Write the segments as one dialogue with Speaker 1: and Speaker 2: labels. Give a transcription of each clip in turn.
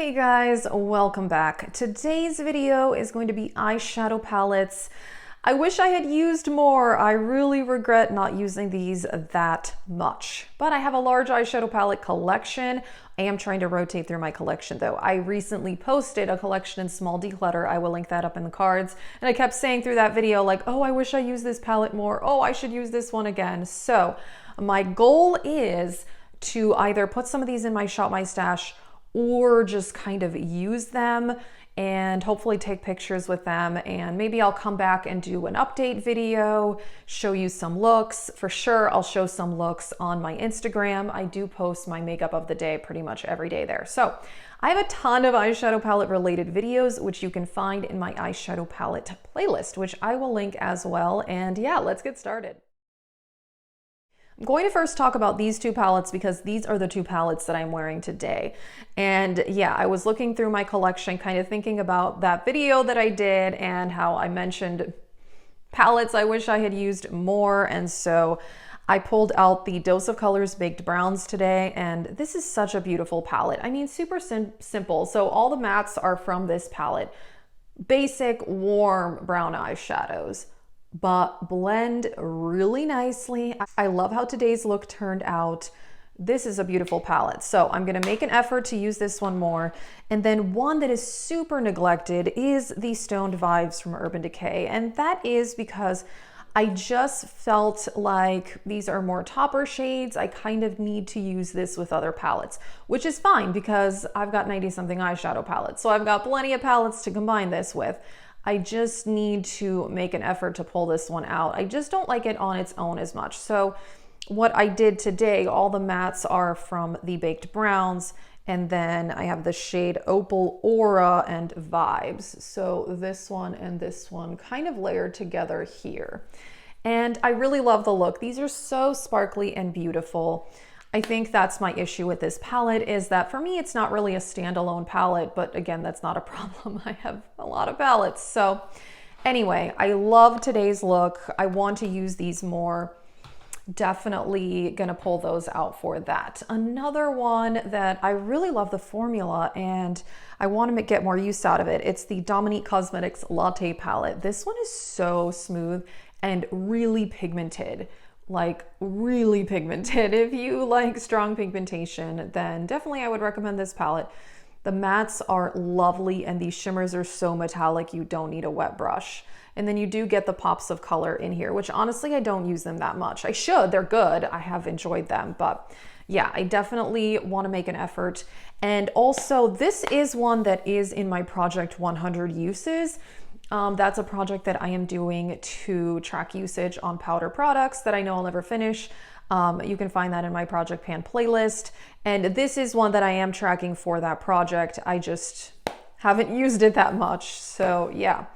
Speaker 1: Hey guys, welcome back. Today's video is going to be eyeshadow palettes. I wish I had used more. I really regret not using these that much, but I have a large eyeshadow palette collection. I am trying to rotate through my collection though. I recently posted a collection in small declutter. I will link that up in the cards. And I kept saying through that video like, oh, I wish I used this palette more. Oh, I should use this one again. So my goal is to either put some of these in my Shop My Stash or just kind of use them and hopefully take pictures with them. And maybe I'll come back and do an update video, show you some looks. For sure, I'll show some looks on my Instagram. I do post my makeup of the day pretty much every day there. So I have a ton of eyeshadow palette related videos, which you can find in my eyeshadow palette playlist, which I will link as well. And yeah, let's get started. I'm going to first talk about these two palettes because these are the two palettes that I'm wearing today. And yeah, I was looking through my collection, kind of thinking about that video that I did and how I mentioned palettes I wish I had used more. And so I pulled out the Dose of Colors Baked Browns today, and this is such a beautiful palette. I mean, super simple. So all the mattes are from this palette. Basic, warm brown eyeshadows, but blend really nicely. I love how today's look turned out. This is a beautiful palette. So I'm gonna make an effort to use this one more. And then one that is super neglected is the Stoned Vibes from Urban Decay. And that is because I just felt like these are more topper shades. I kind of need to use this with other palettes, which is fine because I've got 90-something eyeshadow palettes. So I've got plenty of palettes to combine this with. I just need to make an effort to pull this one out. I just don't like it on its own as much. So what I did today, all the mattes are from the Baked Browns, and then I have the shade Opal Aura and Vibes. So this one and this one kind of layered together here. And I really love the look. These are so sparkly and beautiful. I think that's my issue with this palette, is that for me, it's not really a standalone palette, but again, that's not a problem. I have a lot of palettes. So anyway, I love today's look. I want to use these more. Definitely gonna pull those out for that. Another one that I really love the formula and I want to get more use out of it. It's the Dominique Cosmetics Latte palette. This one is so smooth and really pigmented. Like really pigmented. If you like strong pigmentation, then definitely I would recommend this palette. The mattes are lovely and these shimmers are so metallic you don't need a wet brush. And then you do get the pops of color in here, which honestly I don't use them that much. I should, they're good. I have enjoyed them, but yeah, I definitely want to make an effort. And also this is one that is in my project 100 uses. That's a project that I am doing to track usage on powder products that I know I'll never finish. You can find that in my Project Pan playlist. And this is one that I am tracking for that project. I just haven't used it that much. So yeah.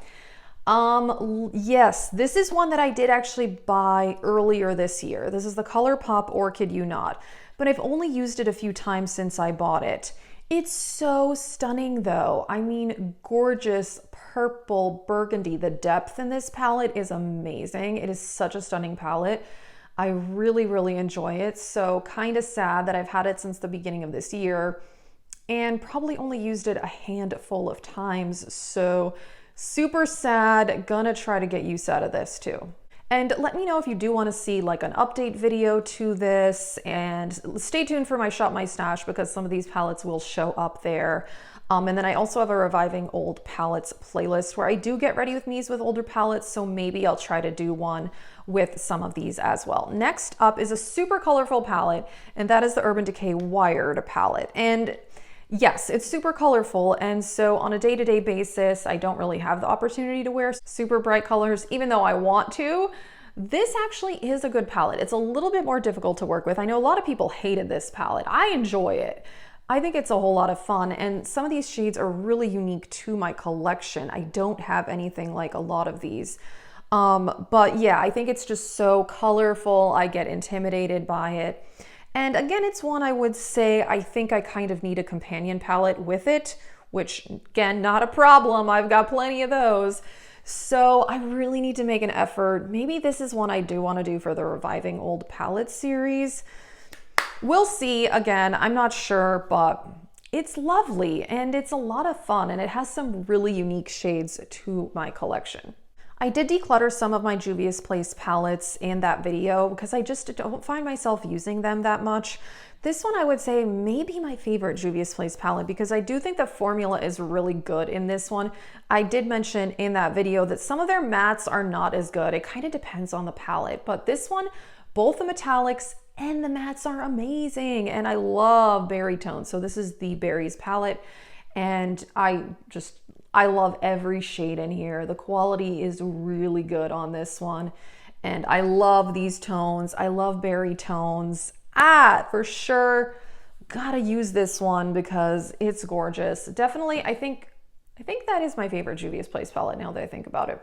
Speaker 1: Yes, this is one that I did actually buy earlier this year. This is the Colourpop Orchid You Not, but I've only used it a few times since I bought it. It's so stunning though. I mean, gorgeous purple burgundy. The depth in this palette is amazing. It is such a stunning palette. I really, really enjoy it. So kind of sad that I've had it since the beginning of this year and probably only used it a handful of times. So super sad. Gonna try to get use out of this too. And let me know if you do want to see like an update video to this, and stay tuned for my Shop My Stash because some of these palettes will show up there. And then I also have a Reviving Old Palettes playlist where I do get ready with me's with older palettes, so maybe I'll try to do one with some of these as well. Next up is a super colorful palette, and that is the Urban Decay Wired palette. And yes, it's super colorful, and so on a day-to-day basis, I don't really have the opportunity to wear super bright colors, even though I want to. This actually is a good palette. It's a little bit more difficult to work with. I know a lot of people hated this palette. I enjoy it. I think it's a whole lot of fun, and some of these shades are really unique to my collection. I don't have anything like a lot of these. But yeah, I think it's just so colorful. I get intimidated by it. And again, it's one I would say I think I kind of need a companion palette with it, which again, not a problem. I've got plenty of those. So I really need to make an effort. Maybe this is one I do want to do for the Reviving Old Palettes series. We'll see. Again, I'm not sure, but it's lovely and it's a lot of fun, and it has some really unique shades to my collection. I did declutter some of my Juvia's Place palettes in that video because I just don't find myself using them that much. This one I would say maybe my favorite Juvia's Place palette because I do think the formula is really good in this one. I did mention in that video that some of their mattes are not as good. It kind of depends on the palette, but this one, both the metallics and the mattes are amazing, and I love berry tones. So this is the Berries palette, and I love every shade in here. The quality is really good on this one, and I love these tones. I love berry tones. For sure, gotta use this one because it's gorgeous. Definitely, I think that is my favorite Juvia's Place palette now that I think about it.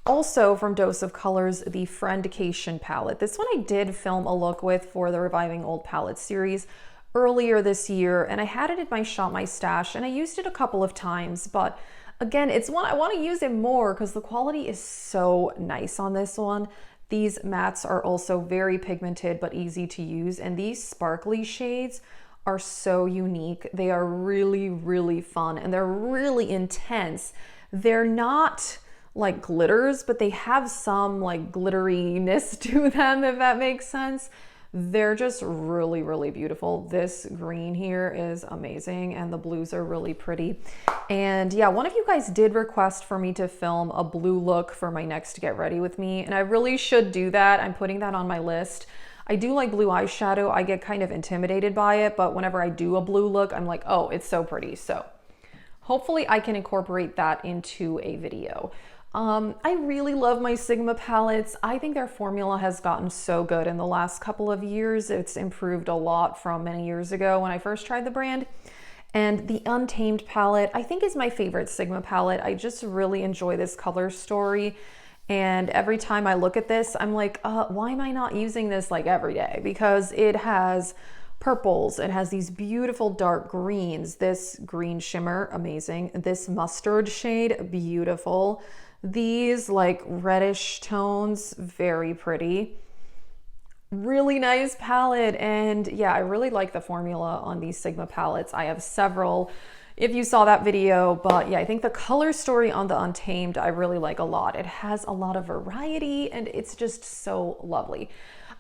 Speaker 1: Also from Dose of Colors, the Friendcation palette. This one I did film a look with for the Reviving Old Palettes series earlier this year, and I had it in my Shop My Stash, and I used it a couple of times, but again, it's one I want to use it more because the quality is so nice on this one. These mattes are also very pigmented but easy to use, and these sparkly shades are so unique. They are really, really fun, and they're really intense. They're not like glitters, but they have some like glitteriness to them, if that makes sense. They're just really, really beautiful. This green here is amazing, and the blues are really pretty. And yeah, one of you guys did request for me to film a blue look for my next Get Ready With Me, and I really should do that. I'm putting that on my list. I do like blue eyeshadow. I get kind of intimidated by it, but whenever I do a blue look, I'm like, oh, it's so pretty. So hopefully I can incorporate that into a video. I really love my Sigma palettes. I think their formula has gotten so good in the last couple of years. It's improved a lot from many years ago when I first tried the brand. And the Untamed palette, I think, is my favorite Sigma palette. I just really enjoy this color story. And every time I look at this, I'm like, why am I not using this like every day? Because it has purples, it has these beautiful dark greens, this green shimmer, amazing. This mustard shade, beautiful. These like reddish tones, very pretty. Really nice palette, and yeah, I really like the formula on these Sigma palettes. I have several, if you saw that video, but yeah, I think the color story on the Untamed I really like a lot. It has a lot of variety, and it's just so lovely.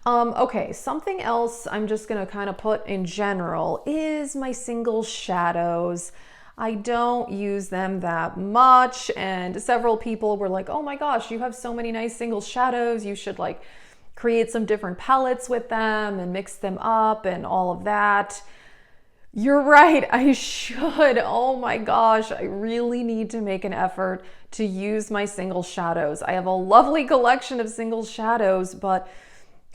Speaker 1: Okay, something else I'm just gonna kind of put in general is my single shadows. I don't use them that much, and several people were like, oh my gosh, you have so many nice single shadows, you should like create some different palettes with them and mix them up and all of that. You're right, I should. Oh my gosh, I really need to make an effort to use my single shadows. I have a lovely collection of single shadows, but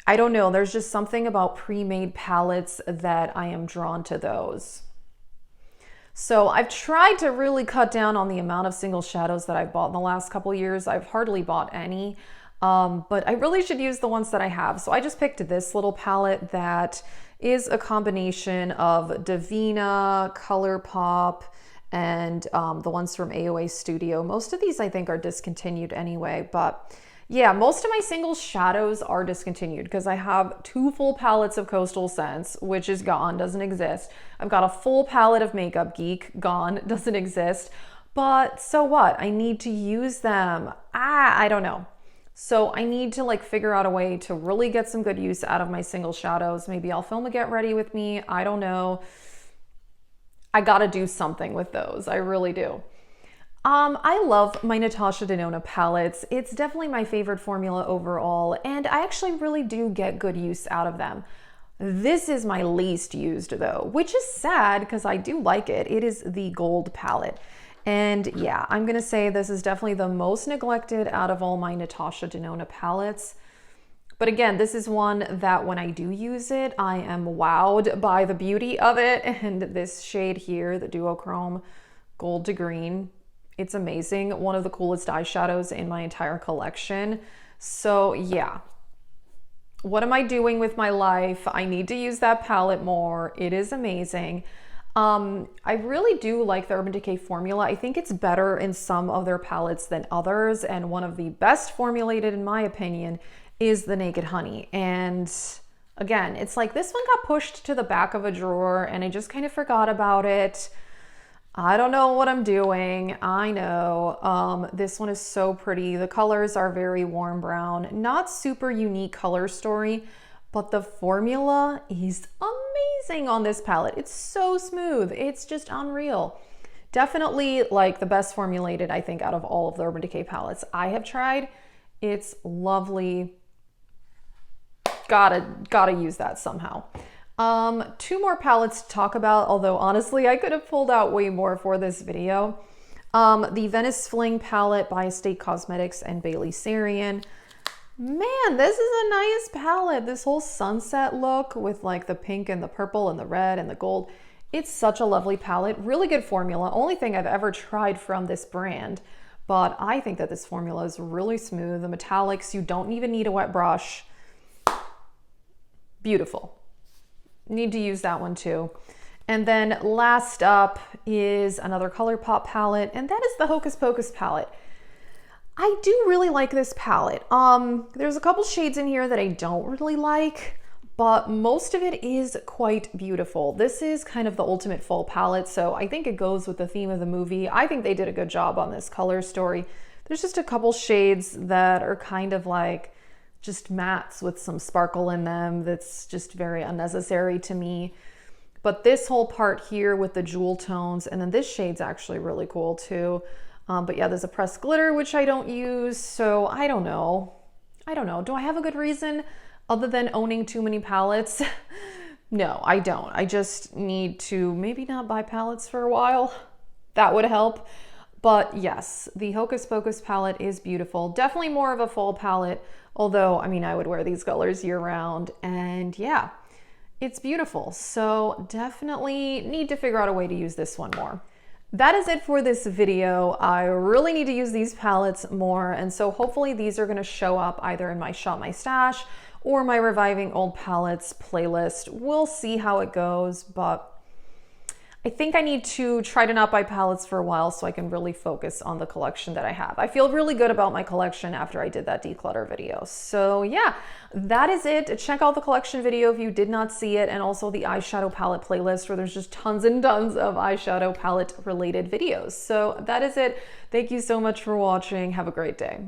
Speaker 1: I don't know, there's just something about pre-made palettes that I am drawn to those. So I've tried to really cut down on the amount of single shadows that I've bought in the last couple of years. I've hardly bought any, but I really should use the ones that I have. So I just picked this little palette that is a combination of Davina, Colourpop, and the ones from AOA Studio. Most of these I think are discontinued anyway, but yeah, most of my single shadows are discontinued because I have 2 full palettes of Coastal Scents, which is gone, doesn't exist. I've got a full palette of Makeup Geek, gone, doesn't exist. But so what? I need to use them. I don't know. So I need to like figure out a way to really get some good use out of my single shadows. Maybe I'll film a Get Ready With Me. I don't know. I gotta do something with those. I really do. I love my Natasha Denona palettes. It's definitely my favorite formula overall, and I actually really do get good use out of them. This is my least used though, which is sad because I do like it. It is the Gold palette. And yeah, I'm gonna say this is definitely the most neglected out of all my Natasha Denona palettes. But again, this is one that when I do use it, I am wowed by the beauty of it. And this shade here, the Duochrome Gold to Green, it's amazing. One of the coolest eyeshadows in my entire collection. So yeah, what am I doing with my life? I need to use that palette more. It is amazing. I really do like the Urban Decay formula. I think it's better in some of their palettes than others. And one of the best formulated, in my opinion, is the Naked Honey. And Again, it's like this one got pushed to the back of a drawer and I just kind of forgot about it. I don't know what I'm doing. I know. This one is so pretty. The colors are very warm brown, not super unique color story, but the formula is amazing on this palette. It's so smooth. It's just unreal. Definitely like the best formulated, I think, out of all of the Urban Decay palettes I have tried. It's lovely. Gotta use that somehow. Two more palettes to talk about, although honestly, I could have pulled out way more for this video. The Venice Fling palette by Estate Cosmetics and Bailey Sarian. Man, this is a nice palette. This whole sunset look with like the pink and the purple and the red and the gold. It's such a lovely palette, really good formula. Only thing I've ever tried from this brand, but I think that this formula is really smooth. The metallics, you don't even need a wet brush. Beautiful. Need to use that one too. And then last up is another Colourpop palette, and that is the Hocus Pocus palette. I do really like this palette. There's a couple shades in here that I don't really like, but most of it is quite beautiful. This is kind of the ultimate fall palette, so I think it goes with the theme of the movie. I think they did a good job on this color story. There's just a couple shades that are kind of like just mattes with some sparkle in them that's just very unnecessary to me. But this whole part here with the jewel tones, and then this shade's actually really cool too. But yeah, there's a pressed glitter, which I don't use, so I don't know. Do I have a good reason other than owning too many palettes? No, I don't. I just need to maybe not buy palettes for a while. That would help. But yes, the Hocus Pocus palette is beautiful. Definitely more of a fall palette, although, I mean, I would wear these colors year round, and yeah, it's beautiful. So definitely need to figure out a way to use this one more. That is it for this video. I really need to use these palettes more, and so hopefully these are gonna show up either in my Shop My Stash or my Reviving Old Palettes playlist. We'll see how it goes, but I think I need to try to not buy palettes for a while so I can really focus on the collection that I have. I feel really good about my collection after I did that declutter video. So yeah, that is it. Check out the collection video if you did not see it, and also the eyeshadow palette playlist where there's just tons and tons of eyeshadow palette related videos. So that is it. Thank you so much for watching. Have a great day.